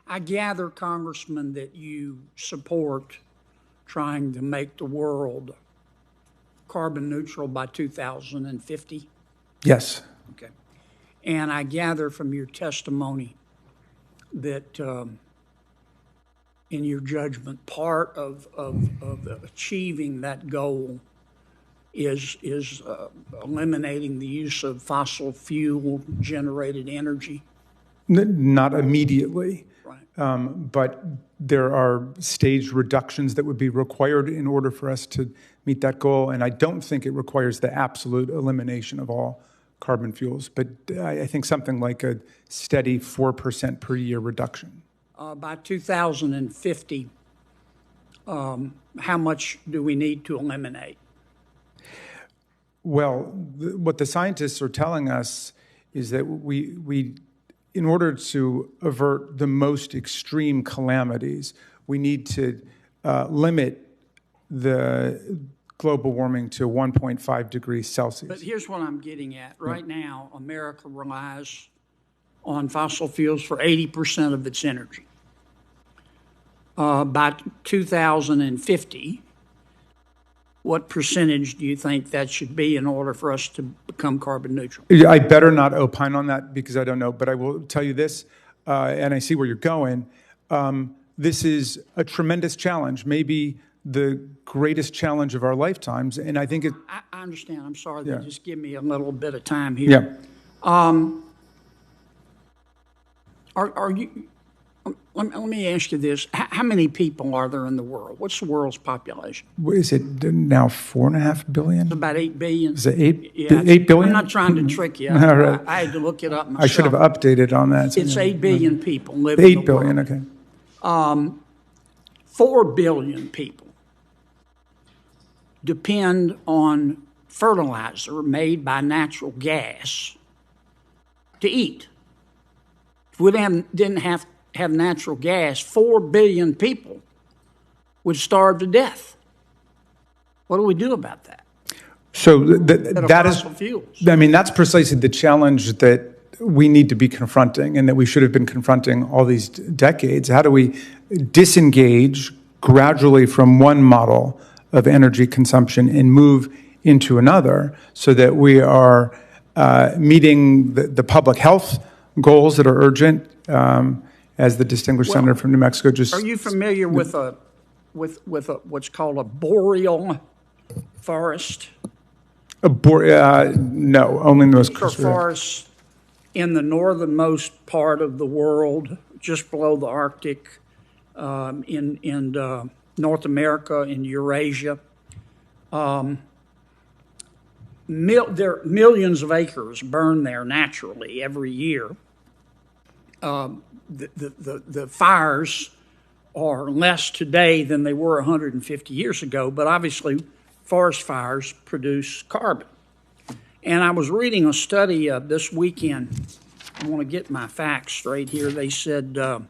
I gather, Congressman, that you support trying to make the world carbon neutral by 2050? Yes. Okay. And I gather from your testimony that, in your judgment, part of achieving that goal is eliminating the use of fossil fuel generated energy. Not immediately. Right. But there are staged reductions that would be required in order for us to meet that goal. And I don't think it requires the absolute elimination of all carbon fuels, but I think something like a steady 4% per year reduction. By 2050, how much do we need to eliminate? Well, what the scientists are telling us is that we in order to avert the most extreme calamities, we need to limit the global warming to 1.5 degrees Celsius. But here's what I'm getting at. Right now, America relies on fossil fuels for 80% of its energy. By 2050, what percentage do you think that should be in order for us to become carbon neutral? I better not opine on that because I don't know, but I will tell you this, and I see where you're going. This is a tremendous challenge, maybe the greatest challenge of our lifetimes, and I think it... I understand. I'm sorry. Yeah. Just give me a little bit of time here. Yeah. Are you... Let me ask you this. How many people are there in the world? What's the world's population? Is it now 4.5 billion? It's about 8 billion. Is it 8 billion? I'm not trying to trick you. All right. I had to look it up myself. I should have updated on that. It's 8 billion people living in the world. 8 billion, okay. 4 billion people depend on fertilizer made by natural gas to eat. If we didn't have natural gas, 4 billion people would starve to death. What do we do about that? So that is, fuels. I mean, that's precisely the challenge that we need to be confronting and that we should have been confronting all these decades. How do we disengage gradually from one model of energy consumption and move into another so that we are meeting the public health goals that are urgent, as the distinguished senator from New Mexico just... Are you familiar with what's called a boreal forest? No, only in the most... forests in the northernmost part of the world, just below the Arctic, in North America, in Eurasia. Millions of acres burn there naturally every year. The fires are less today than they were 150 years ago, but obviously forest fires produce carbon. And I was reading a study this weekend. I want to get my facts straight here. They said the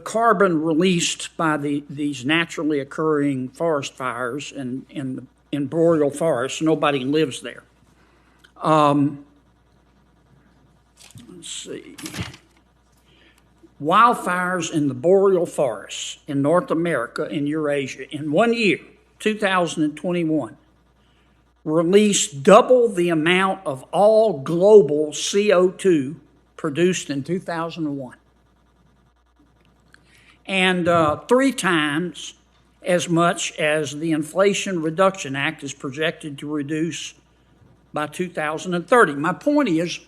carbon released by these naturally occurring forest fires in boreal forests, nobody lives there. Let's see. Wildfires in the boreal forests in North America and Eurasia in 1 year, 2021, released double the amount of all global CO2 produced in 2001. And 3 times as much as the Inflation Reduction Act is projected to reduce by 2030. My point is,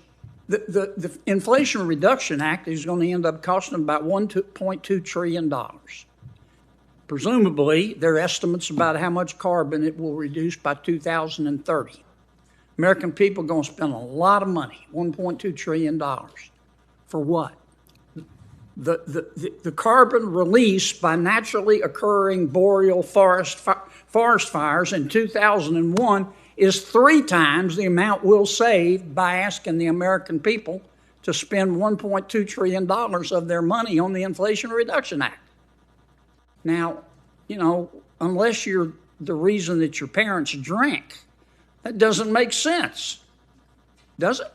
the Inflation Reduction Act is going to end up costing about $1.2 trillion. Presumably, there are estimates about how much carbon it will reduce by 2030. American people are going to spend a lot of money, $1.2 trillion. For what? The carbon released by naturally occurring boreal forest fires in 2001 is 3 times the amount we'll save by asking the American people to spend $1.2 trillion of their money on the Inflation Reduction Act. Now, unless you're the reason that your parents drank, that doesn't make sense, does it?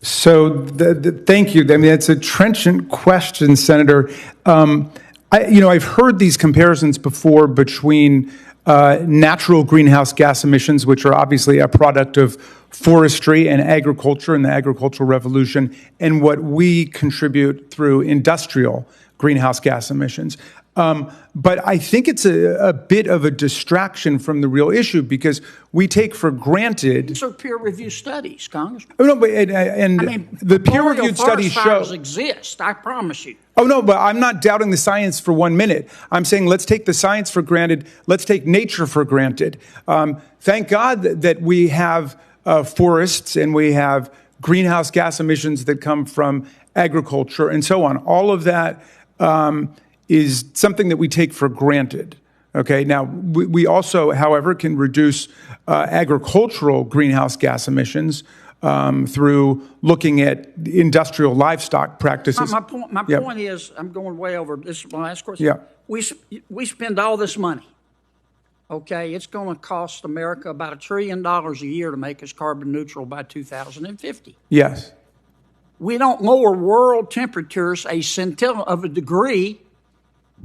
So thank you. I mean, it's a trenchant question, Senator. I've heard these comparisons before between natural greenhouse gas emissions, which are obviously a product of forestry and agriculture and the agricultural revolution, and what we contribute through industrial greenhouse gas emissions. But I think it's a bit of a distraction from the real issue because we take for granted. These are peer-reviewed studies, Congressman. Oh no, but the peer-reviewed studies show exist. I promise you. Oh no, but I'm not doubting the science for 1 minute. I'm saying let's take the science for granted. Let's take nature for granted. Thank God that we have forests and we have greenhouse gas emissions that come from agriculture and so on. All of that is something that we take for granted. Okay. Now, we also, however, can reduce agricultural greenhouse gas emissions through looking at industrial livestock practices. My point is, I'm going way over. This is my last question. Yeah. We spend all this money. Okay, it's going to cost America about $1 trillion a year to make us carbon neutral by 2050. Yes. We don't lower world temperatures a scintilla of a degree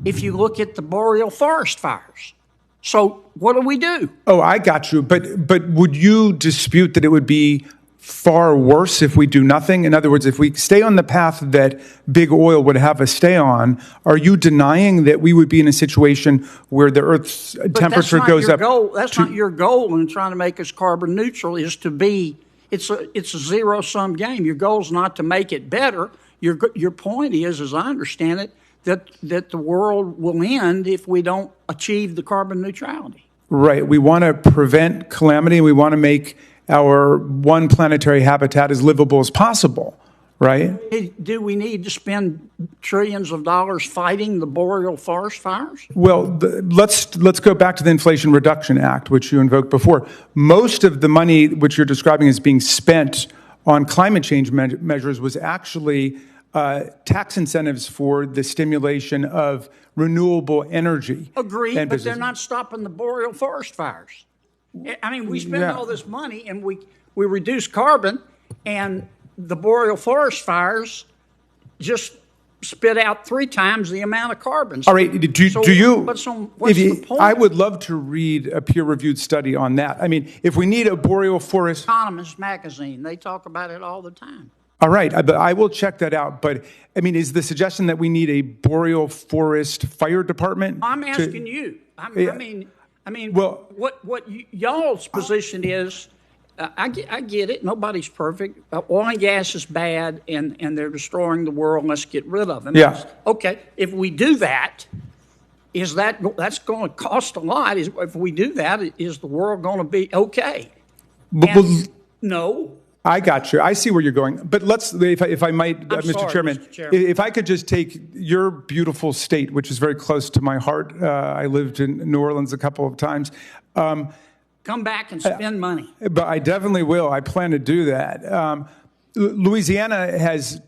if you look at the boreal forest fires. So what do? Oh, I got you. But would you dispute that it would be far worse if we do nothing? In other words, if we stay on the path that big oil would have us stay on, are you denying that we would be in a situation where the Earth's temperature goes up? That's not your goal in trying to make us carbon neutral. Is to be it's a zero-sum game. Your goal is not to make it better. Your point is, as I understand it, that the world will end if we don't achieve the carbon neutrality. Right. We want to prevent calamity. We want to make our one planetary habitat as livable as possible, right? Do we need to spend trillions of dollars fighting the boreal forest fires? Well, let's go back to the Inflation Reduction Act, which you invoked before. Most of the money which you're describing as being spent on climate change measures was actually tax incentives for the stimulation of renewable energy. Agreed, but they're not stopping the boreal forest fires. I mean, we spend all this money and we reduce carbon, and the boreal forest fires just spit out 3 times the amount of carbon. All right, do you? What's the point? I would love to read a peer-reviewed study on that. I mean, if we need a boreal forest. Economist magazine, they talk about it all the time. All right, I will check that out. But I mean, is the suggestion that we need a boreal forest fire department? I'm asking you. I mean, well, what y'all's position is, I get it. Nobody's perfect. Oil and gas is bad, and they're destroying the world. Let's get rid of them. Yeah. Okay. If we do that, that's going to cost a lot? If we do that, is the world going to be okay? No. I got you. I see where you're going. But let's, if I might, Mr. Chairman, if I could just take your beautiful state, which is very close to my heart. I lived in New Orleans a couple of times. Come back and spend money. But I definitely will. I plan to do that. Louisiana has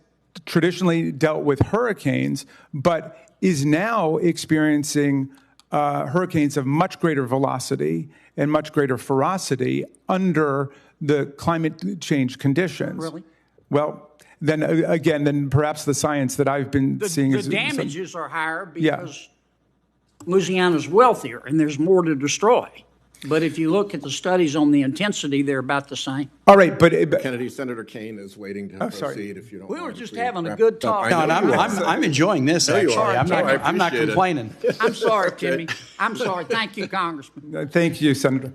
traditionally dealt with hurricanes, but is now experiencing hurricanes of much greater velocity and much greater ferocity under the climate change conditions. Really? Well, then perhaps the science that I've been seeing is... The damages are higher because Louisiana's wealthier and there's more to destroy. But if you look at the studies on the intensity, they're about the same. All right, but Kennedy, Senator Kane is waiting to proceed. If you don't, we were just having a good talk. No, and I'm enjoying this. Actually, I'm not complaining. I'm sorry, Timmy. I'm sorry. Thank you, Congressman. Thank you, Senator.